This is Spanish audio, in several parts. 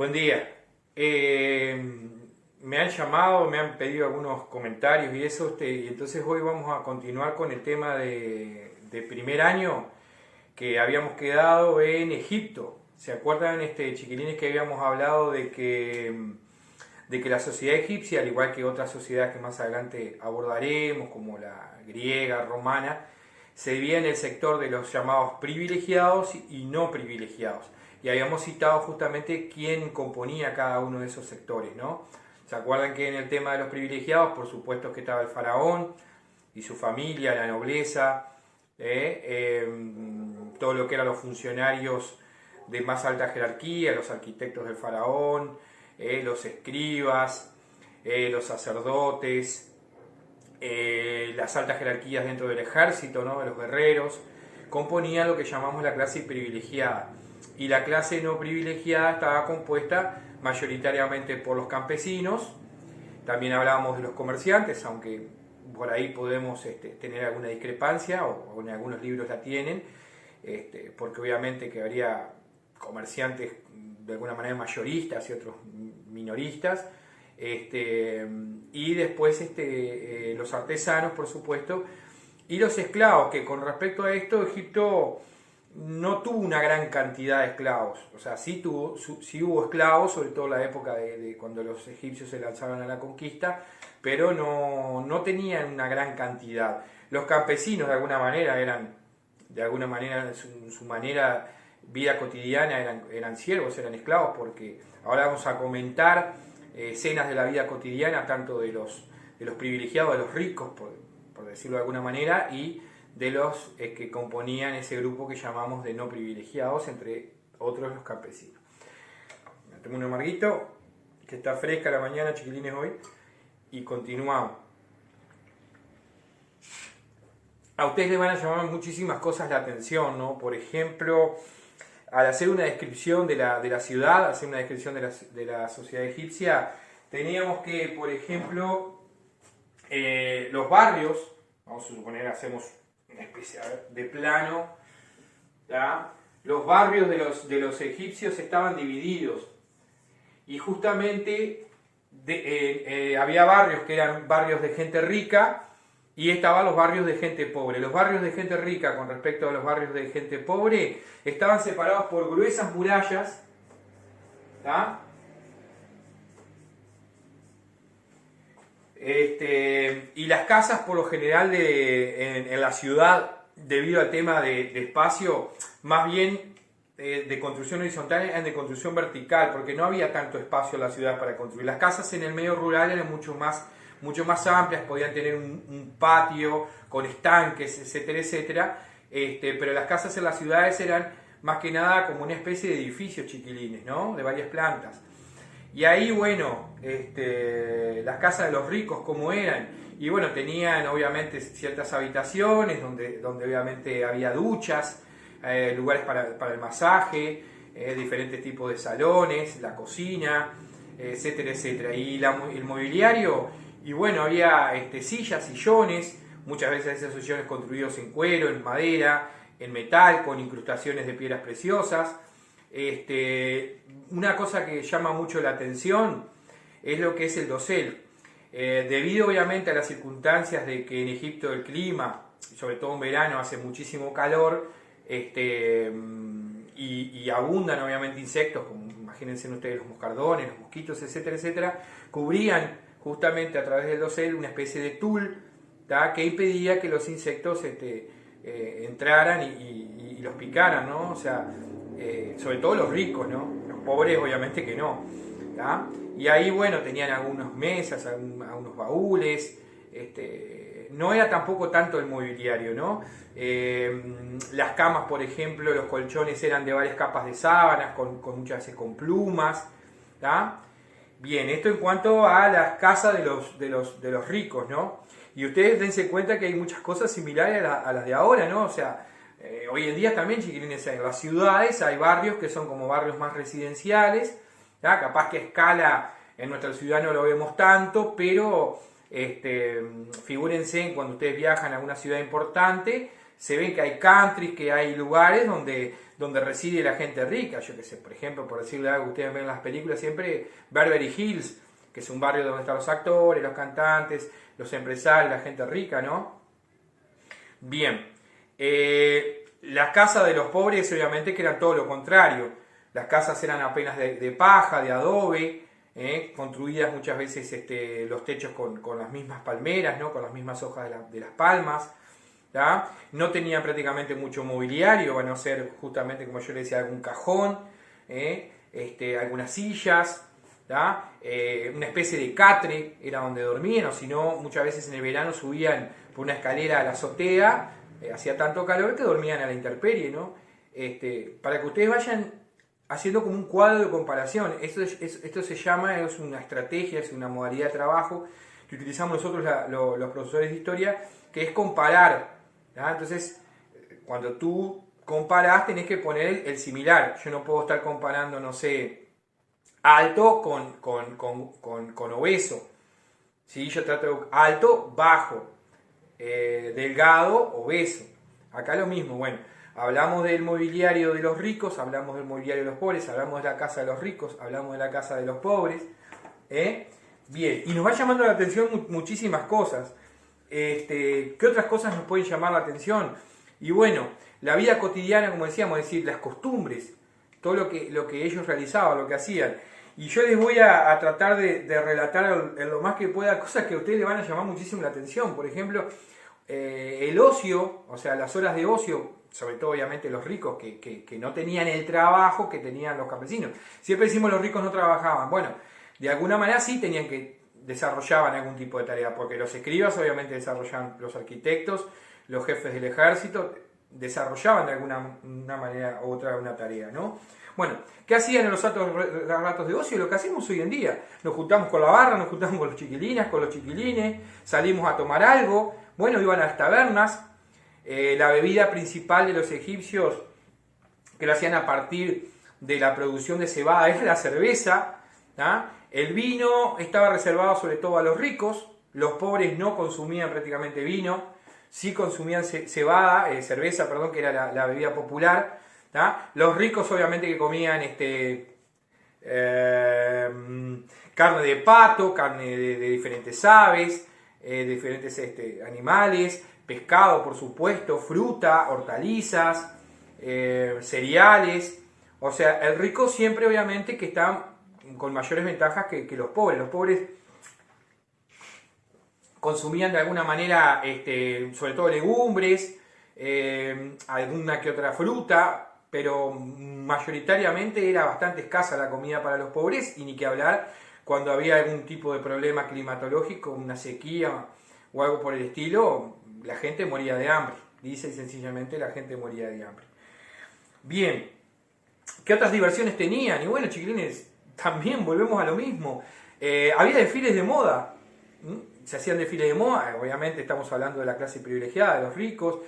Buen día. Me han llamado, me han pedido algunos comentarios y eso, y entonces hoy vamos a continuar con el tema de primer año que habíamos quedado en Egipto. ¿Se acuerdan, chiquilines, que habíamos hablado de que la sociedad egipcia, al igual que otras sociedades que más adelante abordaremos, como la griega, romana, se divide en el sector de los llamados privilegiados y no privilegiados? Y habíamos citado justamente quién componía cada uno de esos sectores, ¿no? ¿Se acuerdan que en el tema de los privilegiados, por supuesto que estaba el faraón y su familia, la nobleza, todo lo que eran los funcionarios de más alta jerarquía, los arquitectos del faraón, los escribas, los sacerdotes, las altas jerarquías dentro del ejército, ¿no? De los guerreros, componían lo que llamamos la clase privilegiada. Y la clase no privilegiada estaba compuesta mayoritariamente por los campesinos. También hablábamos de los comerciantes, aunque por ahí podemos tener alguna discrepancia, o en algunos libros la tienen, porque obviamente que habría comerciantes de alguna manera mayoristas y otros minoristas, y después los artesanos, por supuesto, y los esclavos, que con respecto a esto Egipto no tuvo una gran cantidad de esclavos. O sea, sí hubo esclavos, sobre todo en la época de cuando los egipcios se lanzaron a la conquista, pero no tenían una gran cantidad. Los campesinos de alguna manera, en su manera, vida cotidiana, eran siervos, eran esclavos, porque ahora vamos a comentar escenas de la vida cotidiana, tanto de los privilegiados, de los ricos, por decirlo de alguna manera, y de los que componían ese grupo que llamamos de no privilegiados, entre otros los campesinos. Tengo un amarguito que está fresca la mañana, chiquilines, hoy, y continuamos. A ustedes les van a llamar muchísimas cosas la atención, ¿no? Por ejemplo, al hacer una descripción de la ciudad, hacer una descripción de la sociedad egipcia, teníamos que, por ejemplo, los barrios, vamos a suponer, hacemos una especie de plano, ¿ya? Los barrios de los egipcios estaban divididos, y justamente había barrios que eran barrios de gente rica, y estaban los barrios de gente pobre. Los barrios de gente rica con respecto a los barrios de gente pobre estaban separados por gruesas murallas, ¿tá? Y las casas, por lo general, en la ciudad, debido al tema de espacio, más bien de construcción horizontal, eran de construcción vertical, porque no había tanto espacio en la ciudad para construir. Las casas en el medio rural eran mucho más amplias, podían tener un patio con estanques, etcétera, etcétera, pero las casas en las ciudades eran más que nada como una especie de edificios chiquilines, ¿no? De varias plantas. Y ahí, bueno, las casas de los ricos, ¿cómo eran? Y bueno, tenían obviamente ciertas habitaciones donde obviamente había duchas, lugares para el masaje, diferentes tipos de salones, la cocina, etcétera, etcétera. Y el mobiliario, y bueno, había sillas, sillones, muchas veces esos sillones construidos en cuero, en madera, en metal, con incrustaciones de piedras preciosas. Una cosa que llama mucho la atención es lo que es el dosel. Debido obviamente a las circunstancias de que en Egipto el clima, sobre todo en verano, hace muchísimo calor, y abundan obviamente insectos, como imagínense ustedes los moscardones, los mosquitos, etcétera, etcétera, cubrían justamente a través del dosel una especie de tul, ¿tá? Que impedía que los insectos entraran y los picaran, ¿no? O sea, sobre todo los ricos, ¿no? Los pobres obviamente que no, ¿tá? Y ahí, bueno, tenían algunas mesas, algunos baúles, no era tampoco tanto el mobiliario, ¿no? Las camas, por ejemplo, los colchones eran de varias capas de sábanas, muchas veces con plumas, ¿tá? Bien, esto en cuanto a las casas de los ricos, ¿no? Y ustedes dense cuenta que hay muchas cosas similares a las de ahora, ¿no? O sea, hoy en día también, chiquilines, en las ciudades hay barrios que son como barrios más residenciales, ¿tá? Capaz que a escala en nuestra ciudad no lo vemos tanto, pero figúrense cuando ustedes viajan a una ciudad importante, se ven que hay countries, que hay lugares donde reside la gente rica. Yo qué sé, por ejemplo, por decirle algo que ustedes ven en las películas siempre, Beverly Hills, que es un barrio donde están los actores, los cantantes, los empresarios, la gente rica, ¿no? Bien, las casas de los pobres obviamente que eran todo lo contrario. Las casas eran apenas de paja, de adobe, construidas muchas veces los techos con las mismas palmeras, ¿no? Con las mismas hojas de las palmas. ¿tá? No tenían prácticamente mucho mobiliario, van a ser justamente, como yo le decía, algún cajón, algunas sillas, ¿tá? Una especie de catre era donde dormían, o si no, muchas veces en el verano subían por una escalera a la azotea, hacía tanto calor que dormían a la intemperie, ¿no? Para que ustedes vayan haciendo como un cuadro de comparación. Esto se llama, es una estrategia, es una modalidad de trabajo que utilizamos nosotros los profesores de historia, que es comparar. ¿tá? Entonces, cuando tú comparás, tenés que poner el similar. Yo no puedo estar comparando, no sé, alto con obeso. ¿sí? Yo trato de alto, bajo, delgado, obeso. Acá lo mismo, bueno, hablamos del mobiliario de los ricos, hablamos del mobiliario de los pobres, hablamos de la casa de los ricos, hablamos de la casa de los pobres. Bien, y nos va llamando la atención muchísimas cosas. ¿Qué otras cosas nos pueden llamar la atención? Y bueno, la vida cotidiana, como decíamos, es decir, las costumbres, todo lo que ellos realizaban, lo que hacían. Y yo les voy a tratar de relatar en lo más que pueda cosas que a ustedes les van a llamar muchísimo la atención. Por ejemplo, el ocio, o sea, las horas de ocio, sobre todo obviamente los ricos que no tenían el trabajo que tenían los campesinos. Siempre decimos los ricos no trabajaban. Bueno, de alguna manera sí desarrollaban algún tipo de tarea, porque los escribas obviamente desarrollaban, los arquitectos, los jefes del ejército, desarrollaban de alguna una manera u otra una tarea, ¿no? Bueno, ¿qué hacían en los ratos de ocio? Lo que hacemos hoy en día. Nos juntamos con la barra, nos juntamos con los chiquilinas, con los chiquilines, salimos a tomar algo, bueno, iban a las tabernas. La bebida principal de los egipcios, que lo hacían a partir de la producción de cebada, es la cerveza. ¿tá? El vino estaba reservado sobre todo a los ricos, los pobres no consumían prácticamente vino, sí consumían cerveza, que era la bebida popular. ¿tá? Los ricos obviamente que comían carne de pato, carne de diferentes aves, de diferentes animales, pescado por supuesto, fruta, hortalizas, cereales. O sea, el rico siempre obviamente que está con mayores ventajas que los pobres. Los pobres consumían de alguna manera, sobre todo legumbres, alguna que otra fruta, pero mayoritariamente era bastante escasa la comida para los pobres, y ni que hablar cuando había algún tipo de problema climatológico, una sequía o algo por el estilo, la gente moría de hambre. Dice y sencillamente la gente moría de hambre. Bien, ¿qué otras diversiones tenían? Y bueno, chiquilines, también volvemos a lo mismo. Había desfiles de moda. Se hacían desfiles de moda, obviamente estamos hablando de la clase privilegiada, de los ricos.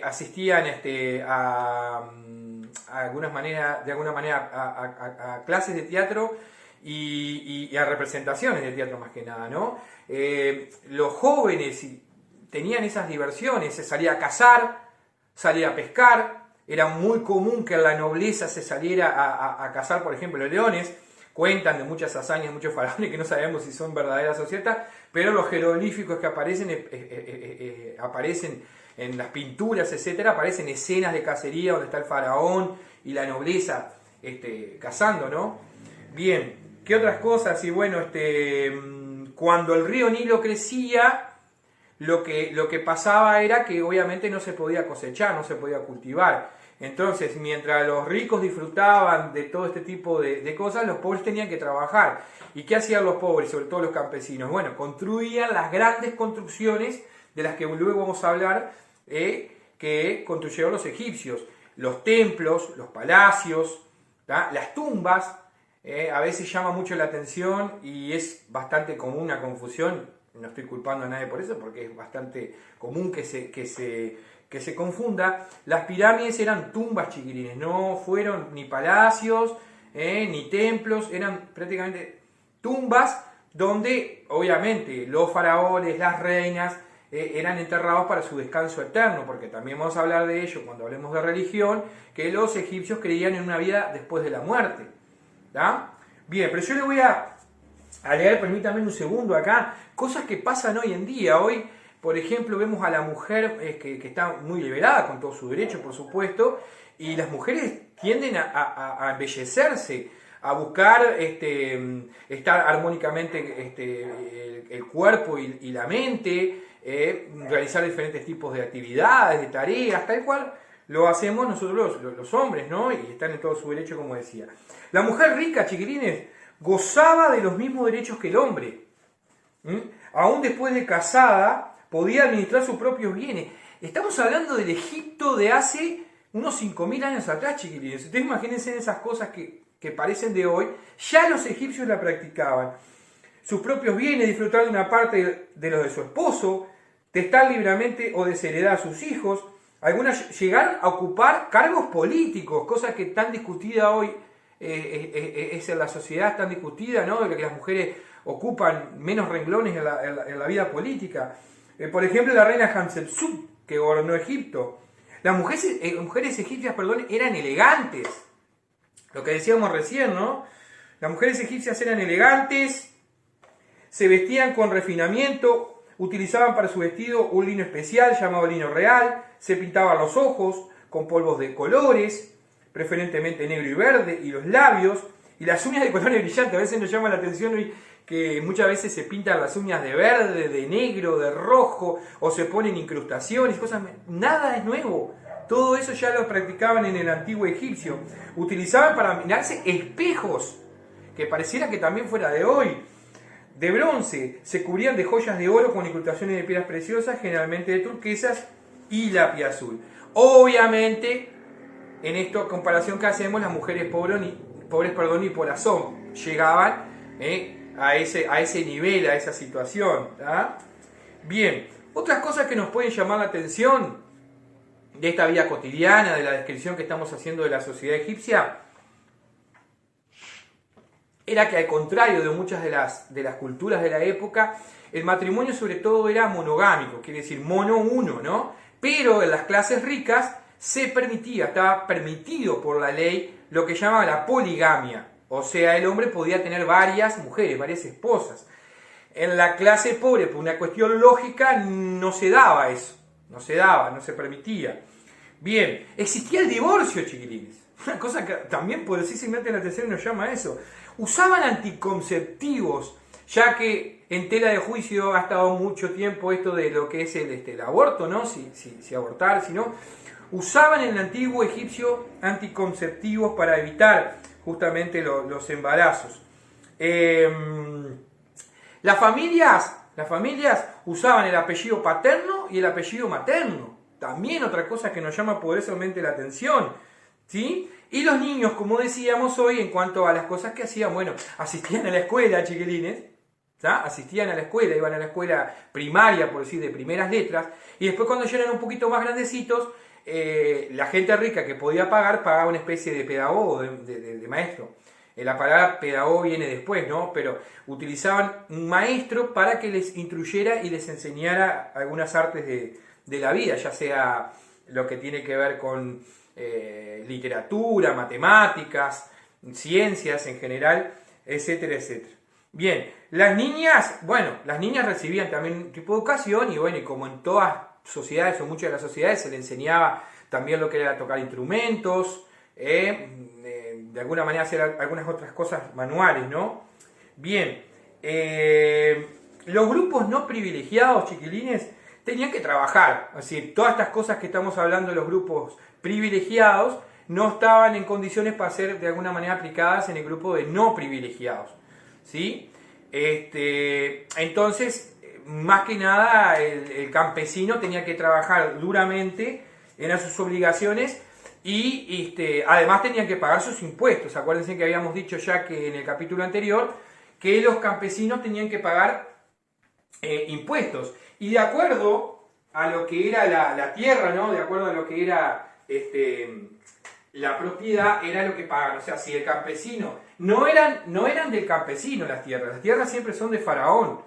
Asistían de alguna manera a clases de teatro y a representaciones de teatro más que nada, ¿no? Los jóvenes tenían esas diversiones, se salía a cazar, salía a pescar, era muy común que la nobleza se saliera a cazar, por ejemplo, los leones. Cuentan de muchas hazañas, muchos faraones que no sabemos si son verdaderas o ciertas, pero los jeroglíficos que aparecen en las pinturas, etcétera, aparecen escenas de cacería donde está el faraón y la nobleza cazando, ¿no? Bien, ¿qué otras cosas? Y bueno, cuando el río Nilo crecía, lo que pasaba era que obviamente no se podía cosechar, no se podía cultivar. Entonces, mientras los ricos disfrutaban de todo este tipo de cosas, los pobres tenían que trabajar. ¿Y qué hacían los pobres, sobre todo los campesinos? Bueno, construían las grandes construcciones de las que luego vamos a hablar, que construyeron los egipcios. Los templos, los palacios, ¿tá? Las tumbas. A veces llama mucho la atención y es bastante común una confusión. No estoy culpando a nadie por eso, porque es bastante común que se confunda. Las pirámides eran tumbas, chiquilines, no fueron ni palacios, ni templos, eran prácticamente tumbas donde obviamente los faraones, las reinas, eran enterrados para su descanso eterno, porque también vamos a hablar de ello cuando hablemos de religión, que los egipcios creían en una vida después de la muerte. ¿Tá? Bien, pero yo le voy a leer, permítame un segundo acá, cosas que pasan hoy en día. Hoy, por ejemplo, vemos a la mujer que está muy liberada con todo su derecho, por supuesto, y las mujeres tienden a embellecerse, a buscar estar armónicamente el cuerpo y la mente, realizar diferentes tipos de actividades, de tareas, tal cual lo hacemos nosotros los hombres, ¿no? Y están en todo su derecho, como decía. La mujer rica, chiquilines, gozaba de los mismos derechos que el hombre. Aún después de casada, podía administrar sus propios bienes. Estamos hablando del Egipto de hace unos 5.000 años atrás, chiquilines. Ustedes imagínense en esas cosas que parecen de hoy, ya los egipcios la practicaban. Sus propios bienes, disfrutar de una parte de los de su esposo, testar libremente o desheredar a sus hijos. Algunas llegaron a ocupar cargos políticos, cosa que tan discutida hoy es en la sociedad, tan discutida, ¿no? De que las mujeres ocupan menos renglones en la vida política. Por ejemplo, la reina Hatshepsut, que gobernó Egipto. Las mujeres egipcias, eran elegantes. Lo que decíamos recién, ¿no? Las mujeres egipcias eran elegantes, se vestían con refinamiento, utilizaban para su vestido un lino especial llamado lino real, se pintaban los ojos con polvos de colores, preferentemente negro y verde, y los labios, y las uñas de colores brillantes. A veces nos llama la atención hoy que muchas veces se pintan las uñas de verde, de negro, de rojo, o se ponen incrustaciones, cosas. Nada es nuevo. Todo eso ya lo practicaban en el antiguo egipcio. Utilizaban para mirarse espejos, que pareciera que también fuera de hoy, de bronce. Se cubrían de joyas de oro con incrustaciones de piedras preciosas, generalmente de turquesas y lápiz azul. Obviamente, en esta comparación que hacemos, las mujeres pobres ni por asomo llegaban a ese nivel, a esa situación. ¿Tá? Bien, otras cosas que nos pueden llamar la atención de esta vida cotidiana, de la descripción que estamos haciendo de la sociedad egipcia, era que al contrario de muchas de las culturas de la época, el matrimonio sobre todo era monogámico, quiere decir mono uno, ¿no? Pero en las clases ricas estaba permitido por la ley lo que llamaba la poligamia, o sea, el hombre podía tener varias mujeres, varias esposas. En la clase pobre, por una cuestión lógica, no se daba eso. No se permitía. Bien, existía el divorcio, chiquilines. Una cosa que también poderosísimamente la atención nos llama a eso. Usaban anticonceptivos, ya que en tela de juicio ha estado mucho tiempo esto de lo que es el aborto, ¿no? Si abortar, si no. Usaban en el antiguo egipcio anticonceptivos para evitar justamente los embarazos. Las familias usaban el apellido paterno y el apellido materno. También otra cosa que nos llama poderosamente la atención, ¿sí? Y los niños, como decíamos hoy, en cuanto a las cosas que hacían, bueno, asistían a la escuela, chiquilines, ¿tá? Asistían a la escuela, iban a la escuela primaria, por decir, de primeras letras, y después cuando ya eran un poquito más grandecitos, la gente rica que podía pagar, pagaba una especie de pedagogo, de maestro. La palabra pedagogo viene después, ¿no? Pero utilizaban un maestro para que les instruyera y les enseñara algunas artes de la vida, ya sea lo que tiene que ver con literatura, matemáticas, ciencias en general, etcétera, etcétera. Bien, las niñas recibían también un tipo de educación y bueno, y como en todas sociedades o muchas de las sociedades se les enseñaba también lo que era tocar instrumentos, de alguna manera hacer algunas otras cosas manuales, ¿no? Bien, los grupos no privilegiados, chiquilines, tenían que trabajar. Es decir, todas estas cosas que estamos hablando de los grupos privilegiados no estaban en condiciones para ser de alguna manera aplicadas en el grupo de no privilegiados, ¿sí? Entonces, más que nada, el campesino tenía que trabajar duramente en sus obligaciones y además tenían que pagar sus impuestos. Acuérdense que habíamos dicho ya que en el capítulo anterior que los campesinos tenían que pagar impuestos. Y de acuerdo a lo que era la tierra, ¿no? De acuerdo a lo que era la propiedad, era lo que pagaban. O sea, si el campesino... No eran del campesino las tierras siempre son de Faraón.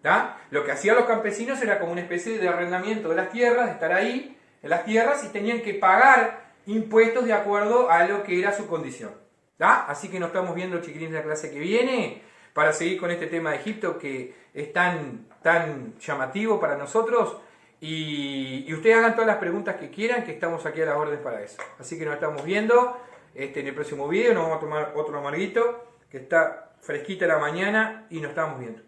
¿tá? Lo que hacían los campesinos era como una especie de arrendamiento de las tierras, de estar ahí en las tierras y tenían que pagar impuestos de acuerdo a lo que era su condición. ¿Tá? Así que nos estamos viendo, chiquilines, de la clase que viene para seguir con este tema de Egipto que es tan llamativo para nosotros. Y ustedes hagan todas las preguntas que quieran, que estamos aquí a las órdenes para eso. Así que nos estamos viendo en el próximo video. Nos vamos a tomar otro amarguito, que está fresquita la mañana, y nos estamos viendo.